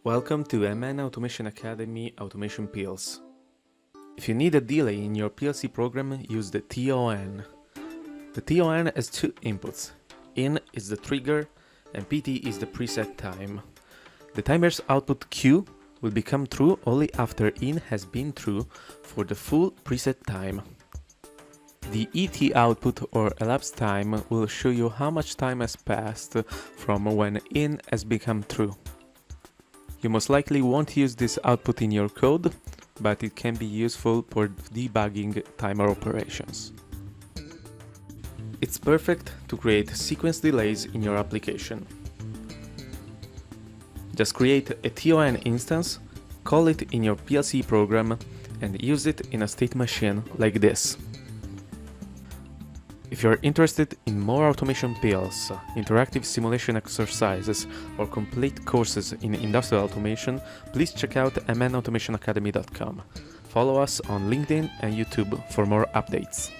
Welcome to MN Automation Academy Automation PLC. If you need a delay in your PLC program, use the TON. The TON has two inputs. In is the trigger and PT is the preset time. The timer's output Q will become true only after in has been true for the full preset time. The ET output or elapsed time will show you how much time has passed from when in has become true. You most likely won't use this output in your code, but it can be useful for debugging timer operations. It's perfect to create sequence delays in your application. Just create a TON instance, call it in your PLC program, and use it in a state machine like this. If you're interested in more automation builds, interactive simulation exercises, or complete courses in industrial automation, please check out mnautomationacademy.com. Follow us on LinkedIn and YouTube for more updates.